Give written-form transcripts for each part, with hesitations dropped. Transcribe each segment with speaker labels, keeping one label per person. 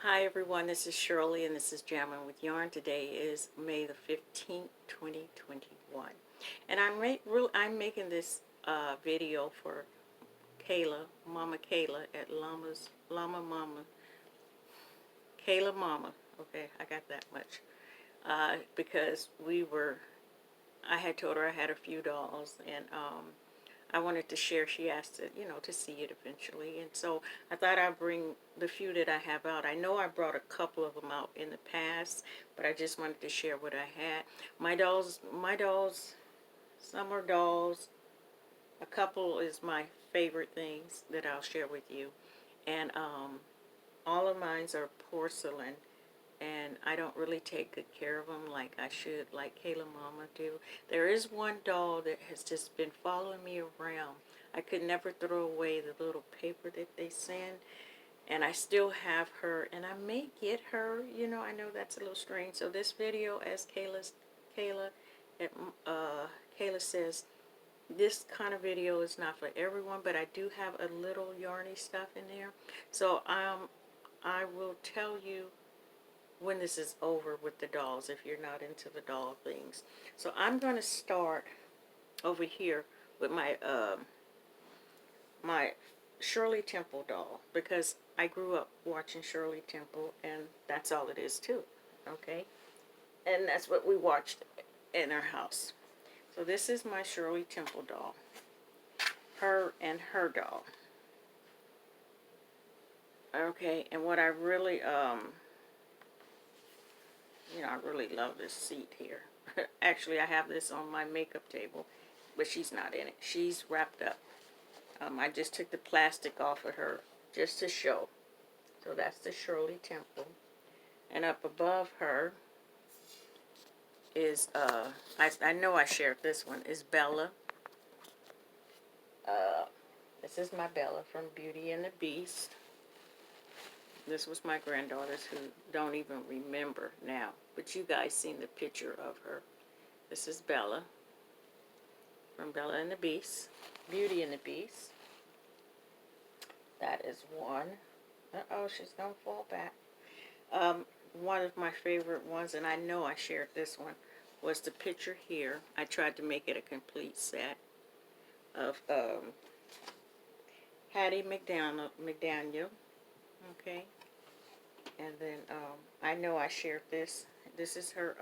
Speaker 1: Hi everyone, this is Shirley and this is Jammin' with Yarn. Today is May the 15th, 2021. And I'm making this video for Kayla, Mama Kayla at Llama Mama, Kayla Mama. Okay, I got that much. Because I had told her I had a few dolls and I wanted to share. She asked to see it eventually, and so I thought I'd bring the few that I have out. I know I brought a couple of them out in the past, but I just wanted to share what I had. My dolls, some are dolls. A couple is my favorite things that I'll share with you, and all of mine are porcelain. And I don't really take good care of them like I should, like Kayla Mama do. There is one doll that has just been following me around. I could never throw away the little paper that they send, and I still have her, and I may get her. I know that's a little strange. So this video, as Kayla, Kayla says, this kind of video is not for everyone, but I do have a little yarny stuff in there. So I will tell you when this is over with the dolls if you're not into the doll things. So I'm going to start over here with my Shirley Temple doll, because I grew up watching Shirley Temple, and that's all it is too. Okay, and that's what we watched in our house. So this is my Shirley Temple doll, her and her doll. Okay, and what I really I really love this seat here. Actually, I have this on my makeup table, but she's not in it. She's wrapped up. I just took the plastic off of her just to show. So that's the Shirley Temple. And up above her is, I know I shared this one, is Bella. This is my Bella from Beauty and the Beast. This was my granddaughters who don't even remember now, but you guys seen the picture of her. This is Bella from Bella and the Beast, Beauty and the Beast. That is one. Uh-oh, she's gonna fall back. One of my favorite ones, and I know I shared this one, was the picture here. I tried to make it a complete set of Hattie McDaniel, okay? And then I know I shared this. This is her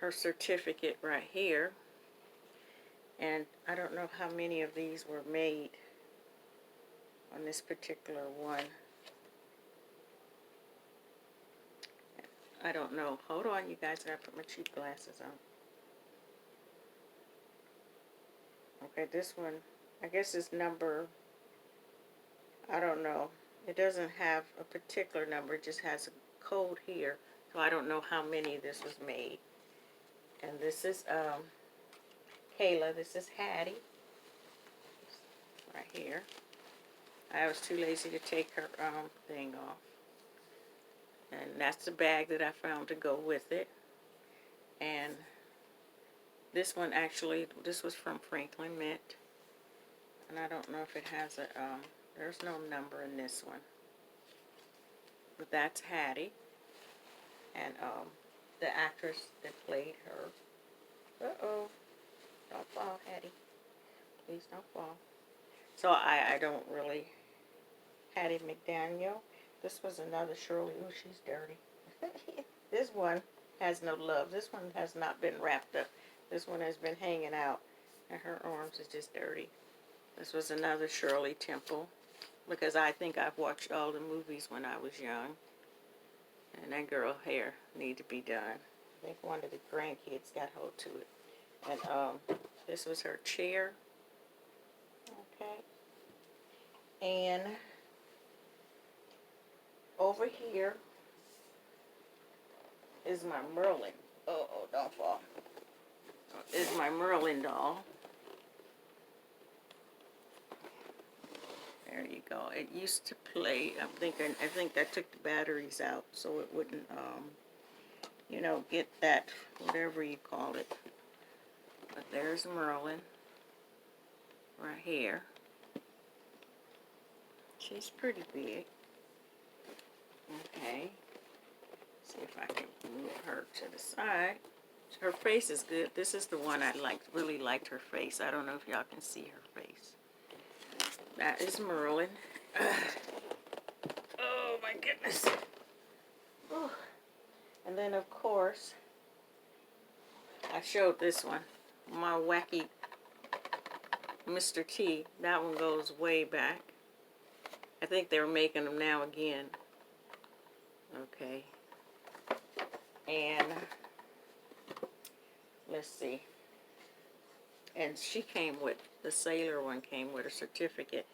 Speaker 1: her certificate right here. And I don't know how many of these were made on this particular one. I don't know. Hold on, you guys. I gotta put my cheap glasses on. Okay, this one, I guess is number, I don't know. It doesn't have a particular number. It just has a code here. So I don't know how many this was made. And this is Kayla. This is Hattie. Right here. I was too lazy to take her thing off. And that's the bag that I found to go with it. And this one actually, this was from Franklin Mint. And I don't know if it has a, there's no number in this one. But that's Hattie. And the actress that played her. Uh-oh. Don't fall, Hattie. Please don't fall. So I don't really, Hattie McDaniel. This was another Shirley. Oh, she's dirty. This one has no love. This one has not been wrapped up. This one has been hanging out. And her arms is just dirty. This was another Shirley Temple. Because I think I've watched all the movies when I was young. And that girl hair need to be done. I think one of the grandkids got hold to it. And this was her chair. Okay. And over here is my Merlin. Oh, don't fall. Is my Merlin doll. There you go. It used to play. I think I took the batteries out so it wouldn't, get that, whatever you call it. But there's Merlin right here. She's pretty big. to the side. Her face is good. This is the one I liked, really liked her face. I don't know if y'all can see her face. That is Merlin. Oh my goodness. Ooh. And then of course, I showed this one. My wacky Mr. T. That one goes way back. I think they're making them now again. Okay. And let's see. And she came with, the sailor one came with a certificate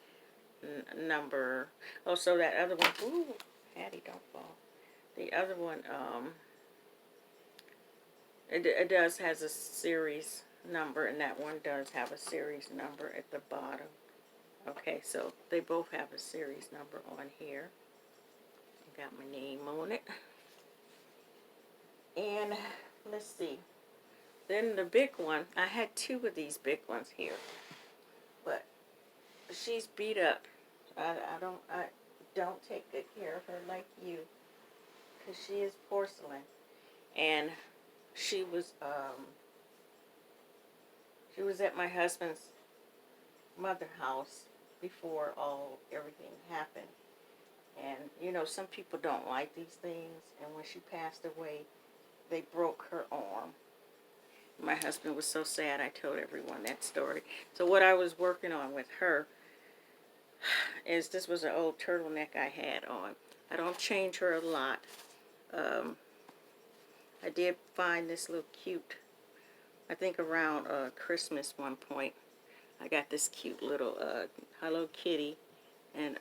Speaker 1: number. Oh, so that other one, ooh, Hattie, don't fall. The other one, it does has a series number, and that one does have a series number at the bottom. Okay, so they both have a series number on here. Got my name on it. And let's see. Then the big one, I had two of these big ones here, but she's beat up. I don't take good care of her like you, because she is porcelain. And she was at my husband's mother house before everything happened. And you know, some people don't like these things, and when she passed away, they broke her arm. My husband was so sad. I told everyone that story. So what I was working on with her is, this was an old turtleneck I had on. I don't change her a lot. I did find this little cute, I think around Christmas one point, I got this cute little Hello Kitty, and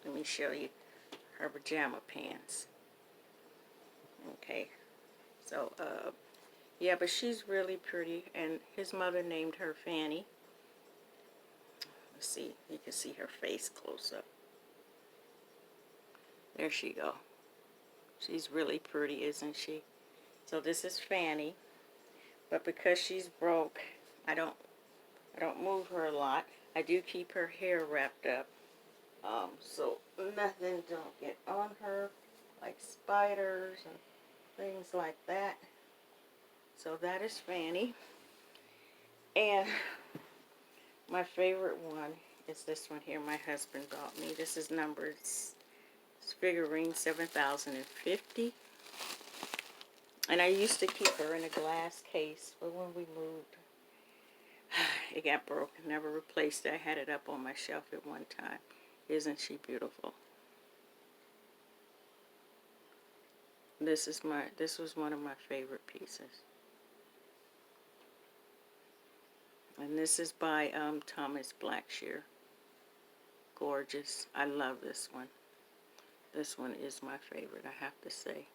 Speaker 1: let me show you her pajama pants. Okay, so yeah, but she's really pretty, and his mother named her Fanny. Let's see, you can see her face close up. There she go. She's really pretty, isn't she? So this is Fanny, but because she's broke, I don't move her a lot. I do keep her hair wrapped up, so nothing don't get on her, like spiders and things like that. So that is Fanny. And my favorite one is this one here my husband bought me. This is numbered, it's figurine 7050. And I used to keep her in a glass case, but when we moved, it got broken. Never replaced it. I had it up on my shelf at one time. Isn't she beautiful? This was one of my favorite pieces. And this is by Thomas Blackshear. Gorgeous. I love this one. This one is my favorite, I have to say.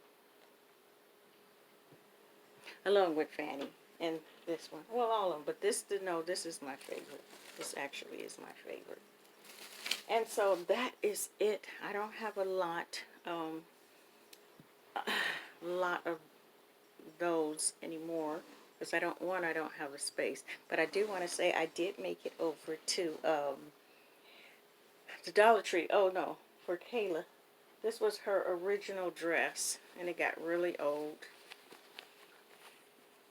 Speaker 1: Along with Fanny and this one. Well, all of them, but this is my favorite. This actually is my favorite. And so that is it. I don't have a lot of those anymore, because I don't have a space. But I do want to say I did make it over to the Dollar Tree. Oh no, for Kayla. This was her original dress, and it got really old.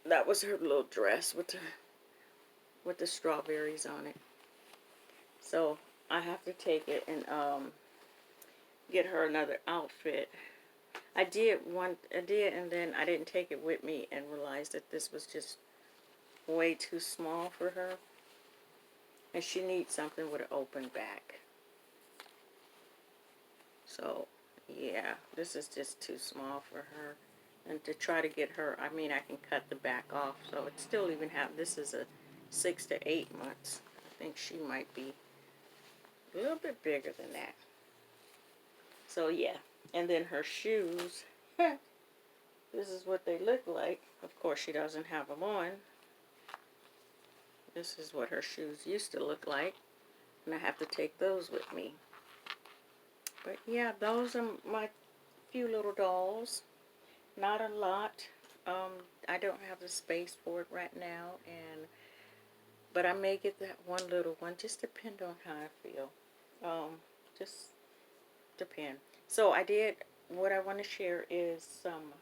Speaker 1: That was her little dress with the strawberries on it. So I have to take it and get her another outfit. I did, and then I didn't take it with me and realized that this was just way too small for her, and she needs something with an open back. So yeah, this is just too small for her. And to try to get her, I mean, I can cut the back off, so it still even have, this is a 6 to 8 months. I think she might be a little bit bigger than that. So yeah, and then her shoes, this is what they look like. Of course, she doesn't have them on. This is what her shoes used to look like, and I have to take those with me. But yeah, those are my few little dolls. Not a lot. I don't have the space for it right now, but I may get that one little one. Just depend on how I feel. Just depend. So what I want to share is some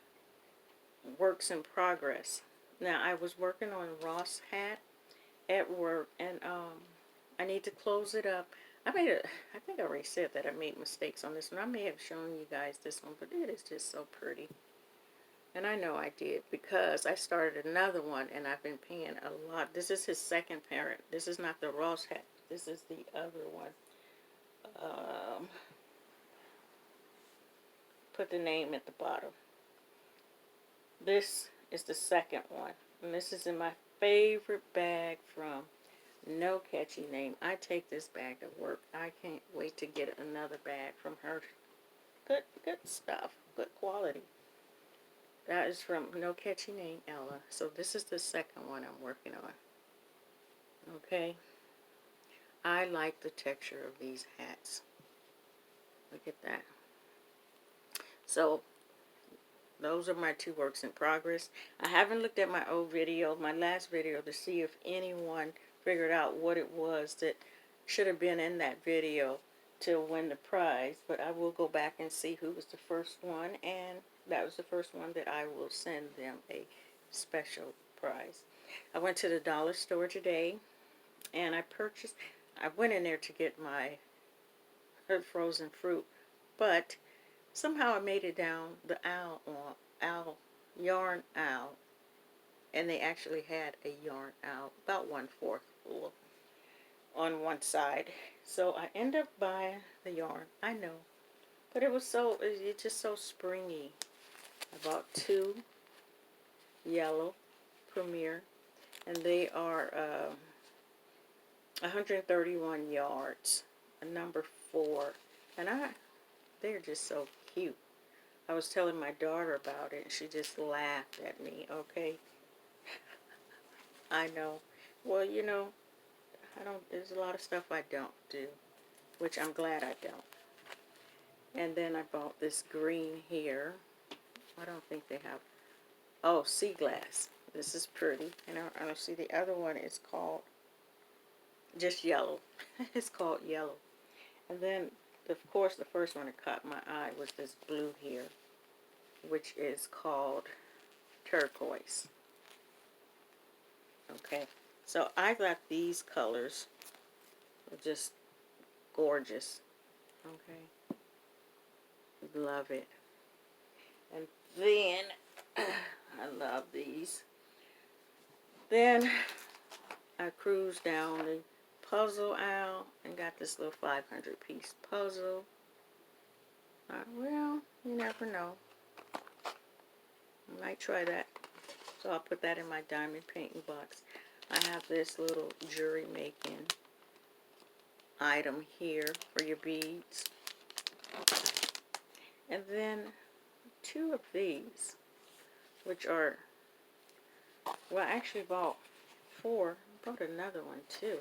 Speaker 1: works in progress. Now, I was working on Ross hat at work, and I need to close it up. I think I already said that I made mistakes on this one. I may have shown you guys this one, but it is just so pretty. And I know I did because I started another one and I've been paying a lot. This is his second parent. This is not the Ross hat. This is the other one. Put the name at the bottom. This is the second one. And this is in my favorite bag from No Catchy Name. I take this bag to work. I can't wait to get another bag from her. Good stuff. Good quality. That is from No Catchy Name, Ella. So this is the second one I'm working on. Okay. I like the texture of these hats. Look at that. So those are my 2 works in progress. I haven't looked at my old video, my last video, to see if anyone figured out what it was that should have been in that video to win the prize. But I will go back and see who was the first one, and that was the first one that I will send them a special prize. I went to the dollar store today, and I went in there to get my frozen fruit, but somehow I made it down the yarn aisle, and they actually had a yarn aisle about 1/4 full on one side. So I ended up buying the yarn. I know, but it's just so springy. I bought 2 yellow Premier, and they are 131 yards, a number 4, and they're just so cute. I was telling my daughter about it, and she just laughed at me. Okay, I know. Well, there's a lot of stuff I don't do, which I'm glad I don't. And then I bought this green here. I don't think they have, oh, sea glass. This is pretty. And I don't see the other one is called just yellow. It's called yellow. And then, of course, the first one that caught my eye was this blue here, which is called turquoise. Okay, so I got these colors. They're just gorgeous. Okay, love it. And then I love these. Then I cruised down the puzzle aisle and got this little 500-piece puzzle. Well, you never know. I might try that. So I'll put that in my diamond painting box. I have this little jewelry making item here for your beads. And then 2 of these, which are, well, I actually bought 4. I bought another one too.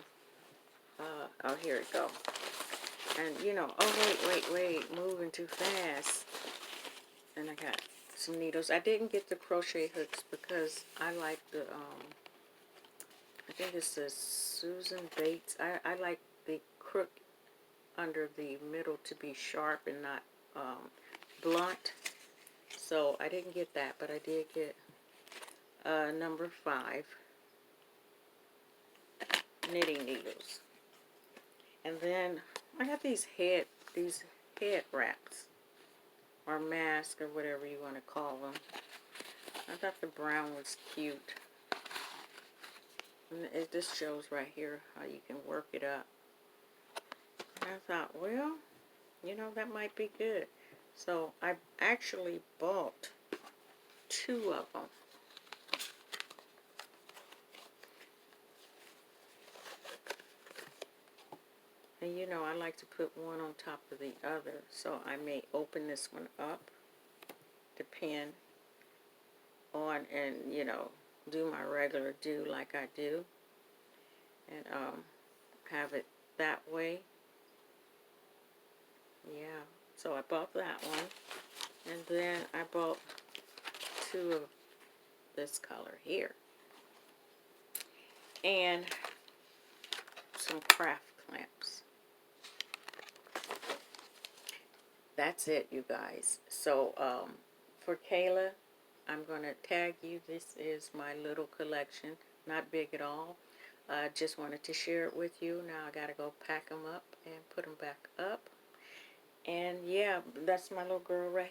Speaker 1: Oh, here we go. And oh, wait, moving too fast. And I got some needles. I didn't get the crochet hooks because I like the, I think this is Susan Bates. I like the crook under the middle to be sharp and not blunt. So I didn't get that, but I did get number 5 knitting needles. And then I got these head wraps, or mask, or whatever you want to call them. I thought the brown was cute. And this shows right here how you can work it up. And I thought, well, that might be good. So I actually bought 2 of them. And I like to put one on top of the other. So I may open this one up to pin on and, do my regular do like I do. And have it that way. Yeah. So I bought that one. And then I bought 2 of this color here. And some craft clamps. That's it, you guys. So, for Kayla, I'm going to tag you. This is my little collection. Not big at all. Just wanted to share it with you. Now I got to go pack them up and put them back up. And yeah, that's my little girl right